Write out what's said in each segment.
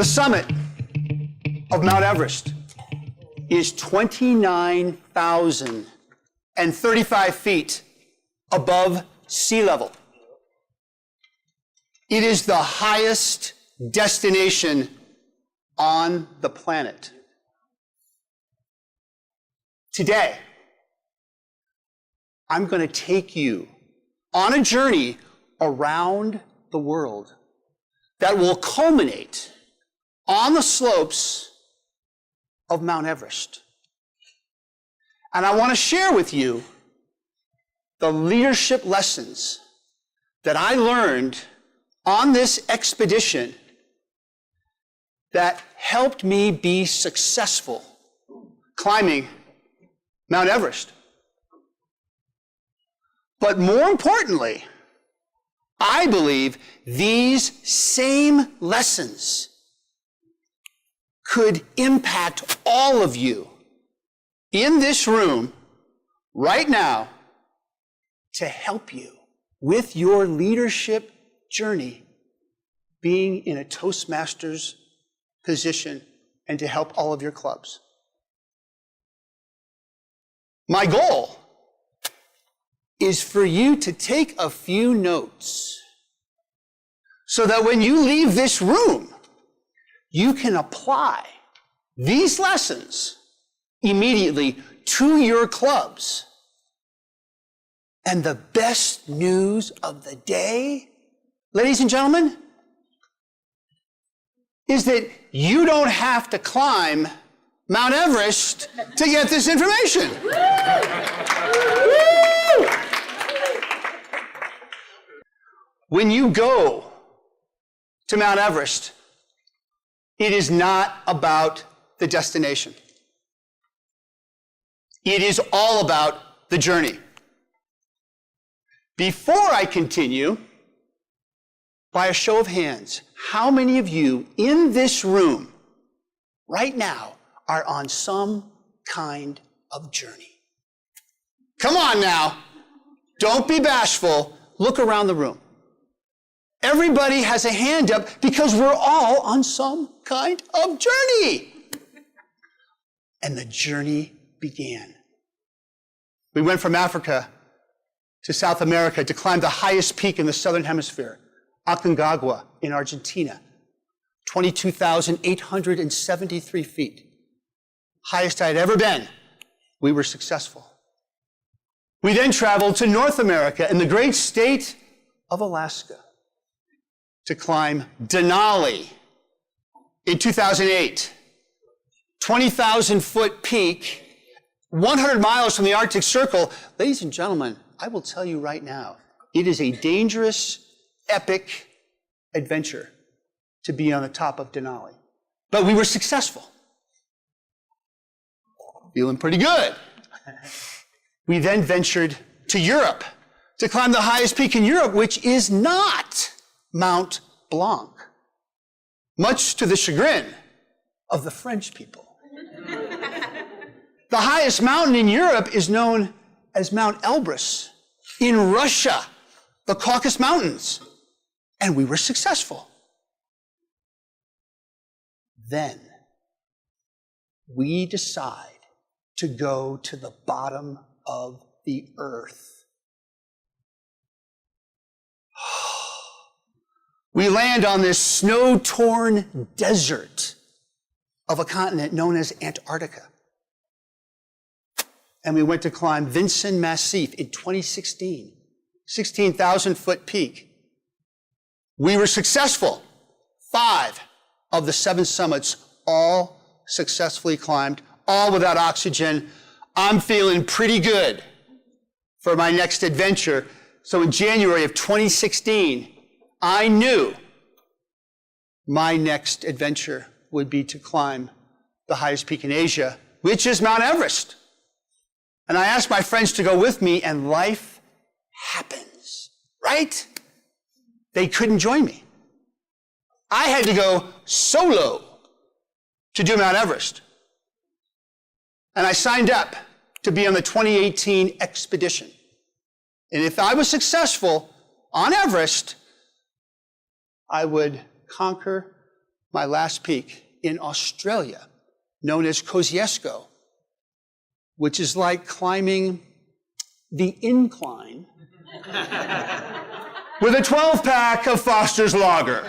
The summit of Mount Everest is 29,035 feet above sea level. It is the highest destination on the planet. Today, I'm going to take you on a journey around the world that will culminate on the slopes of Mount Everest. And I want to share with you the leadership lessons that I learned on this expedition that helped me be successful climbing Mount Everest. But more importantly, I believe these same lessons could impact all of you in this room right now to help you with your leadership journey, being in a Toastmasters position and to help all of your clubs. My goal is for you to take a few notes so that when you leave this room, you can apply these lessons immediately to your clubs. And the best news of the day, ladies and gentlemen, is that you don't have to climb Mount Everest to get this information. When you go to Mount Everest, it is not about the destination. It is all about the journey. Before I continue, by a show of hands, how many of you in this room right now are on some kind of journey? Come on now. Don't be bashful. Look around the room. Everybody has a hand up because we're all on some kind of journey. And the journey began. We went from Africa to South America to climb the highest peak in the Southern Hemisphere, Aconcagua in Argentina, 22,873 feet. Highest I had ever been. We were successful. We then traveled to North America in the great state of Alaska to climb Denali in 2008. 20,000-foot peak, 100 miles from the Arctic Circle. Ladies and gentlemen, I will tell you right now, it is a dangerous, epic adventure to be on the top of Denali. But we were successful. Feeling pretty good. We then ventured to Europe to climb the highest peak in Europe, which is not Mount Blanc, much to the chagrin of the French people. The highest mountain in Europe is known as Mount Elbrus in Russia, the Caucasus Mountains, and we were successful. Then we decide to go to the bottom of the earth. We land on this snow-torn desert of a continent known as Antarctica. And we went to climb Vinson Massif in 2016, 16,000-foot peak. We were successful. 5 of the 7 summits all successfully climbed, all without oxygen. I'm feeling pretty good for my next adventure. So in January of 2016, I knew my next adventure would be to climb the highest peak in Asia, which is Mount Everest. And I asked my friends to go with me, and life happens, right? They couldn't join me. I had to go solo to do Mount Everest. And I signed up to be on the 2018 expedition. And if I was successful on Everest, I would conquer my last peak in Australia, known as Kosciuszko, which is like climbing the incline with a 12-pack of Foster's Lager.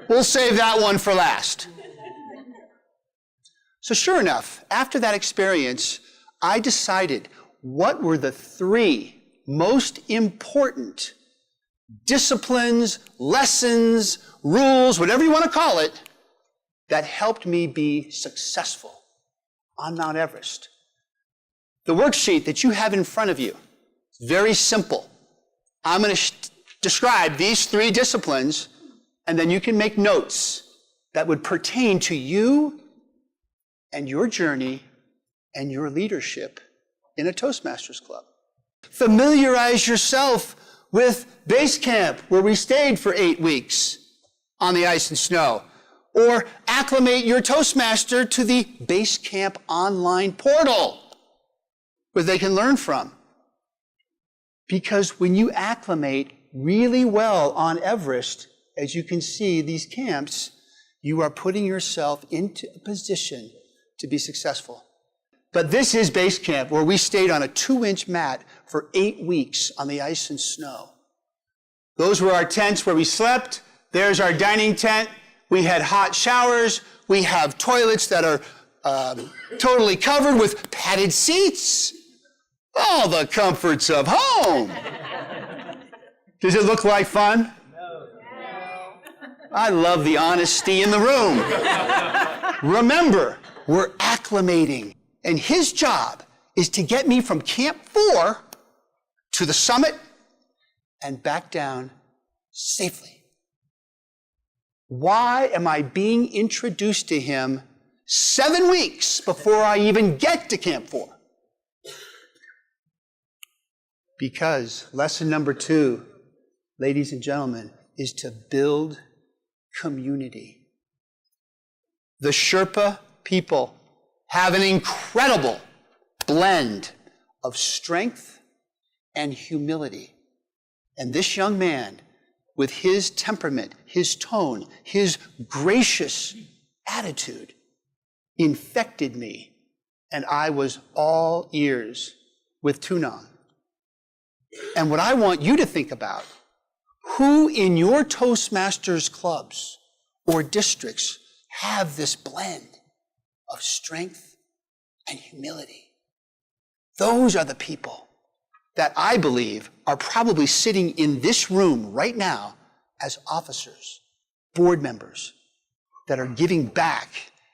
We'll save that one for last. So sure enough, after that experience, I decided what were the 3 most important disciplines, lessons, rules, whatever you want to call it, that helped me be successful on Mount Everest. The worksheet that you have in front of you is very simple. I'm going to describe these 3 disciplines, and then you can make notes that would pertain to you and your journey and your leadership in a Toastmasters Club. Familiarize yourself with base camp, where we stayed for 8 weeks on the ice and snow. Or acclimate your Toastmaster to the base camp online portal, where they can learn from. Because when you acclimate really well on Everest, as you can see these camps, you are putting yourself into a position to be successful. But this is base camp, where we stayed on a 2-inch mat for 8 weeks on the ice and snow. Those were our tents where we slept. There's our dining tent. We had hot showers. We have toilets that are totally covered with padded seats. All the comforts of home. Does it look like fun? No. I love the honesty in the room. Remember, we're acclimating. And his job is to get me from Camp 4 to the summit and back down safely. Why am I being introduced to him 7 weeks before I even get to Camp 4? Because lesson number 2, ladies and gentlemen, is to build community. The Sherpa people have an incredible blend of strength and humility. And this young man, with his temperament, his tone, his gracious attitude, infected me, and I was all ears with Tunong. And what I want you to think about, who in your Toastmasters clubs or districts have this blend of strength and humility? Those are the people that I believe are probably sitting in this room right now as officers, board members, that are giving back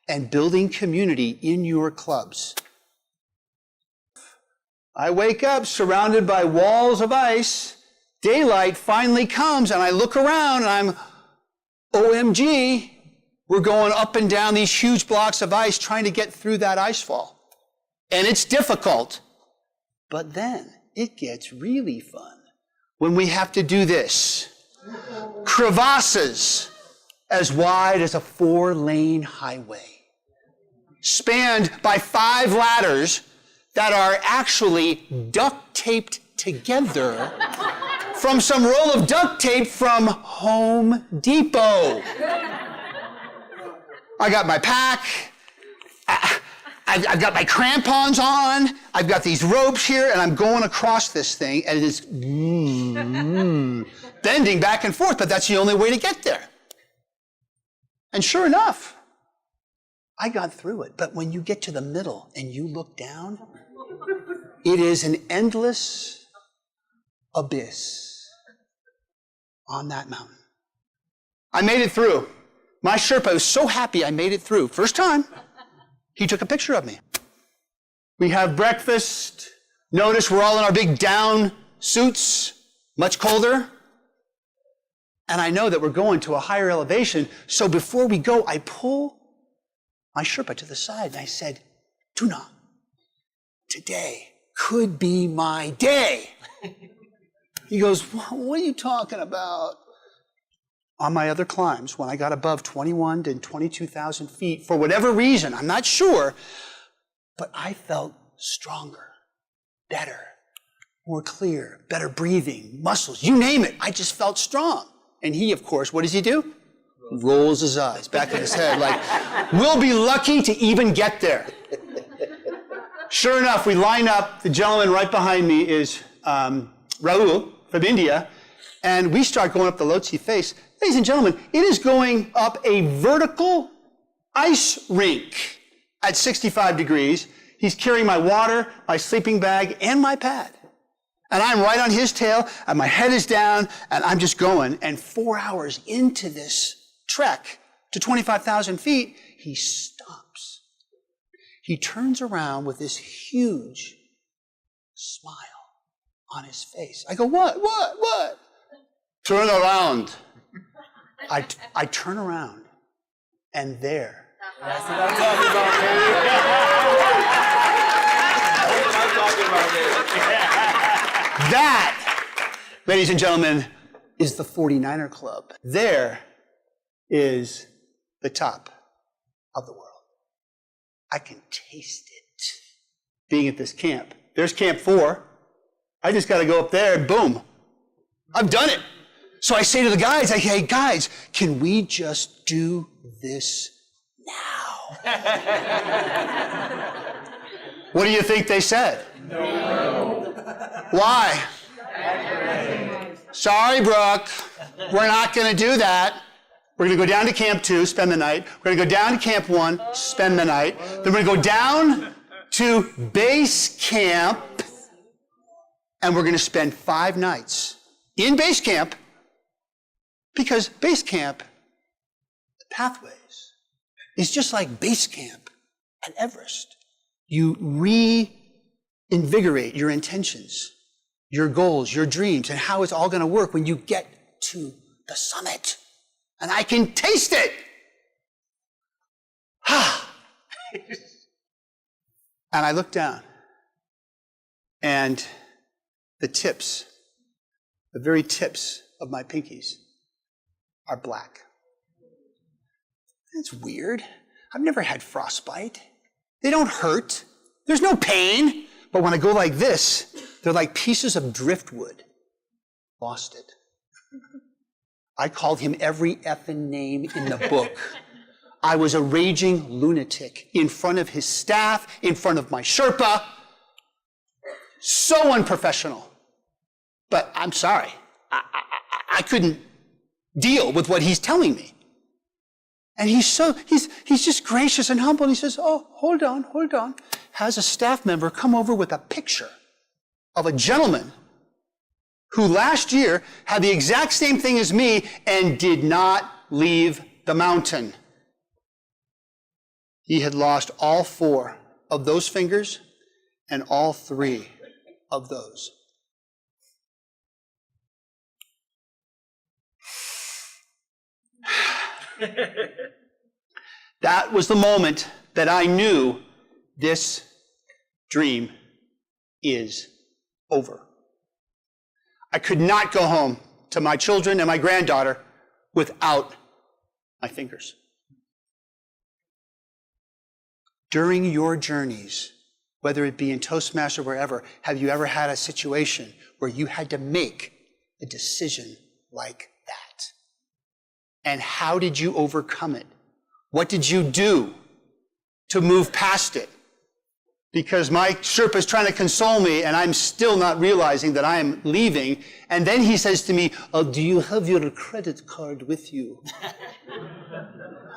and building community in your clubs. I wake up surrounded by walls of ice. Daylight finally comes, and I look around, and I'm, OMG, we're going up and down these huge blocks of ice trying to get through that ice fall. And it's difficult. But then it gets really fun when we have to do this. Crevasses as wide as a 4-lane highway, spanned by 5 ladders that are actually duct taped together from some roll of duct tape from Home Depot. I got my pack. I've got my crampons on. I've got these ropes here, and I'm going across this thing, and it is bending back and forth, but that's the only way to get there. And sure enough, I got through it. But when you get to the middle and you look down, it is an endless abyss on that mountain. I made it through. My Sherpa was so happy I made it through. First time, he took a picture of me. We have breakfast. Notice we're all in our big down suits, much colder. And I know that we're going to a higher elevation. So before we go, I pull my Sherpa to the side and I said, Tuna, today could be my day. He goes, what are you talking about? On my other climbs, when I got above 21 to 22,000 feet, for whatever reason, I'm not sure, but I felt stronger, better, more clear, better breathing, muscles, you name it. I just felt strong. And he, of course, what does he do? rolls his eyes back in his head like, we'll be lucky to even get there. Sure enough, we line up. The gentleman right behind me is Rahul from India, and we start going up the Lhotse face. Ladies and gentlemen, it is going up a vertical ice rink at 65 degrees. He's carrying my water, my sleeping bag, and my pad. And I'm right on his tail, and my head is down, and I'm just going. And 4 hours into this trek to 25,000 feet, he stops. He turns around with this huge smile on his face. I go, what? Turn around. I turn around, and there. That's what I'm talking about, man. That's what I'm talking about, man. That, ladies and gentlemen, is the 49er Club. There is the top of the world. I can taste it being at this camp. There's Camp 4. I just got to go up there and boom, I've done it. So I say to the guys, hey guys, can we just do this now? What do you think they said? No. Why? Sorry, Brooke. We're not going to do that. We're going to go down to Camp 2, spend the night. We're going to go down to Camp 1, spend the night. Then we're going to go down to base camp, and we're going to spend 5 nights in base camp, because base camp, the pathways, is just like base camp at Everest. You reinvigorate your intentions, your goals, your dreams, and how it's all going to work when you get to the summit. And I can taste it. And I look down, and the tips, the very tips of my pinkies are black. That's weird. I've never had frostbite. They don't hurt. There's no pain. But when I go like this, they're like pieces of driftwood. Lost it. I called him every effing name in the book. I was a raging lunatic in front of his staff, in front of my Sherpa. So unprofessional. But I'm sorry. I couldn't deal with what he's telling me. And he's just gracious and humble. And he says, oh, hold on. Has a staff member come over with a picture of a gentleman who last year had the exact same thing as me and did not leave the mountain. He had lost all 4 of those fingers and all 3 of those. That was the moment that I knew this dream is over. I could not go home to my children and my granddaughter without my fingers. During your journeys, whether it be in Toastmasters or wherever, have you ever had a situation where you had to make a decision like that? And how did you overcome it? What did you do to move past it? Because my Sherpa is trying to console me, and I'm still not realizing that I am leaving. And then he says to me, oh, do you have your credit card with you?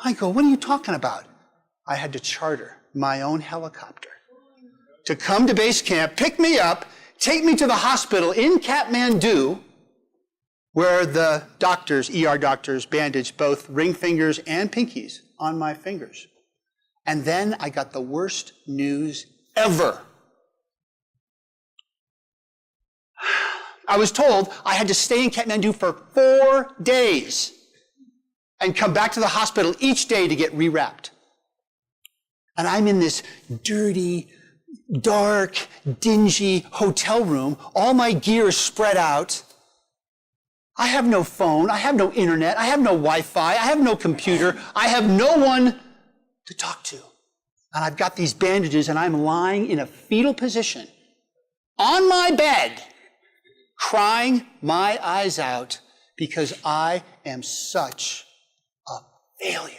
I go, what are you talking about? I had to charter my own helicopter to come to base camp, pick me up, take me to the hospital in Kathmandu, where the doctors, ER doctors, bandaged both ring fingers and pinkies on my fingers. And then I got the worst news ever. I was told I had to stay in Kathmandu for 4 days and come back to the hospital each day to get rewrapped. And I'm in this dirty, dark, dingy hotel room. All my gear is spread out. I have no phone. I have no internet. I have no Wi-Fi. I have no computer. I have no one to talk to. And I've got these bandages, and I'm lying in a fetal position on my bed, crying my eyes out because I am such a failure,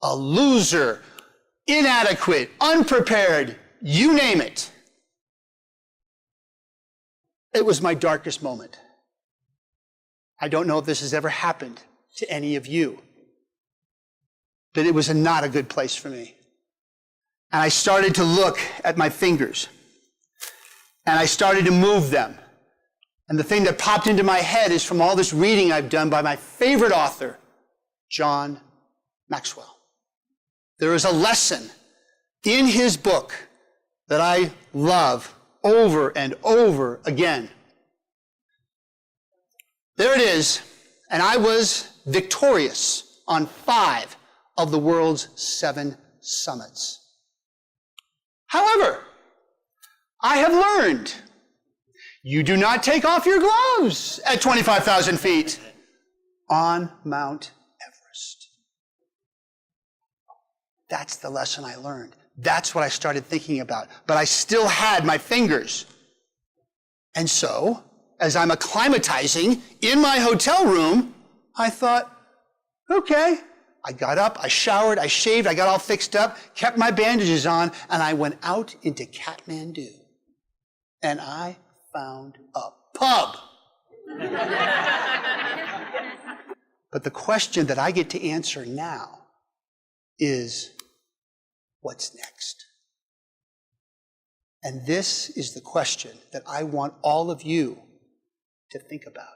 a loser, inadequate, unprepared, you name it. It was my darkest moment. I don't know if this has ever happened to any of you, but it was not a good place for me. And I started to look at my fingers, and I started to move them. And the thing that popped into my head is from all this reading I've done by my favorite author, John Maxwell. There is a lesson in his book that I love over and over again. There it is, and I was victorious on 5 of the world's 7 summits. However, I have learned you do not take off your gloves at 25,000 feet on Mount Everest. That's the lesson I learned. That's what I started thinking about. But I still had my fingers. And so, as I'm acclimatizing in my hotel room, I thought, okay. I got up, I showered, I shaved, I got all fixed up, kept my bandages on, and I went out into Kathmandu. And I found a pub. But the question that I get to answer now is, what's next? And this is the question that I want all of you to think about.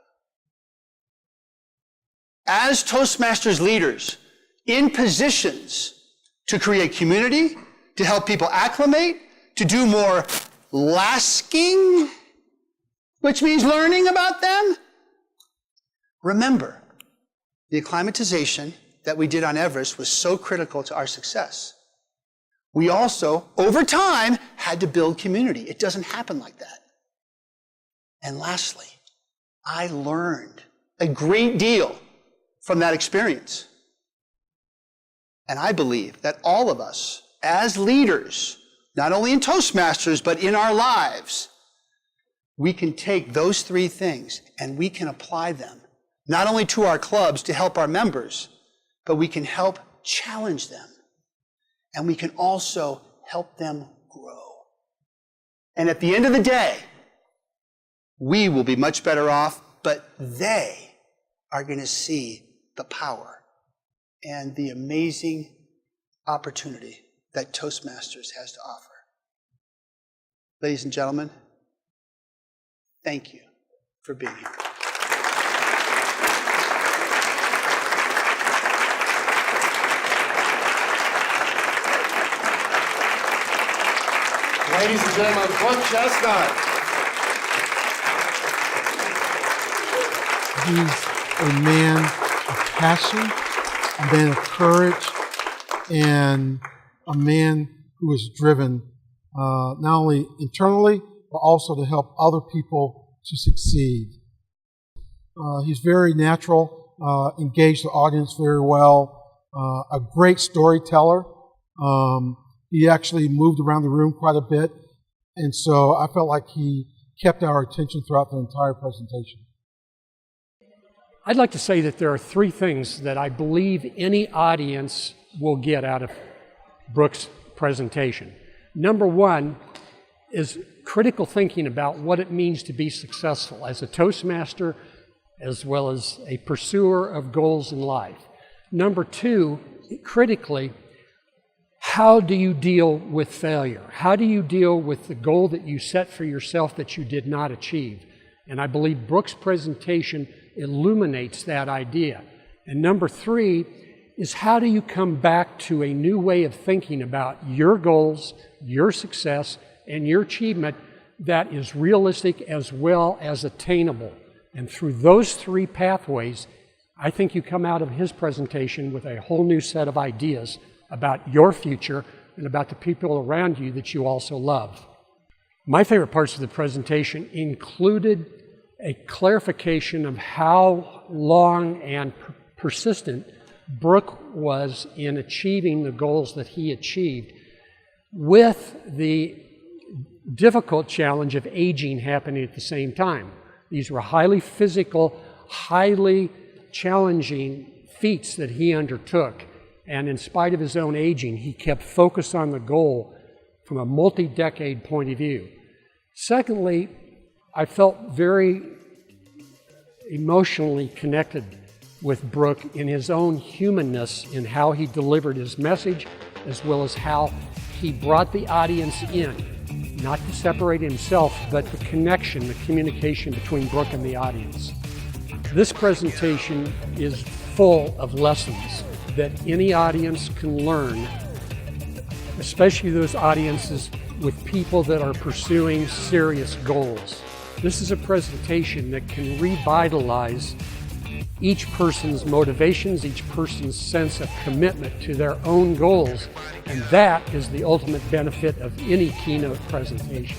As Toastmasters leaders, in positions to create community, to help people acclimate, to do more lasking, which means learning about them. Remember, the acclimatization that we did on Everest was so critical to our success. We also, over time, had to build community. It doesn't happen like that. And lastly, I learned a great deal from that experience. And I believe that all of us, as leaders, not only in Toastmasters, but in our lives, we can take those 3 things and we can apply them, not only to our clubs to help our members, but we can help challenge them. And we can also help them grow. And at the end of the day, we will be much better off, but they are going to see the power and the amazing opportunity that Toastmasters has to offer. Ladies and gentlemen, thank you for being here. Ladies and gentlemen, Brooke Chestnut. He's a man of passion, a man of courage, and a man who is driven not only internally, but also to help other people to succeed. He's very natural, engaged the audience very well, a great storyteller. He actually moved around the room quite a bit, and so I felt like he kept our attention throughout the entire presentation. I'd like to say that there are 3 things that I believe any audience will get out of Brooke's presentation. Number 1 is critical thinking about what it means to be successful as a Toastmaster as well as a pursuer of goals in life. Number 2, critically, how do you deal with failure? How do you deal with the goal that you set for yourself that you did not achieve? And I believe Brooke's presentation illuminates that idea. And number 3 is how do you come back to a new way of thinking about your goals, your success, and your achievement that is realistic as well as attainable. And through those 3 pathways, I think you come out of his presentation with a whole new set of ideas about your future and about the people around you that you also love. My favorite parts of the presentation included a clarification of how long and persistent Brooke was in achieving the goals that he achieved, with the difficult challenge of aging happening at the same time. These were highly physical, highly challenging feats that he undertook. And in spite of his own aging, he kept focused on the goal from a multi-decade point of view. Secondly, I felt very emotionally connected with Brooke in his own humanness in how he delivered his message, as well as how he brought the audience in, not to separate himself, but the connection, the communication between Brooke and the audience. This presentation is full of lessons that any audience can learn, especially those audiences with people that are pursuing serious goals. This is a presentation that can revitalize each person's motivations, each person's sense of commitment to their own goals, and that is the ultimate benefit of any keynote presentation.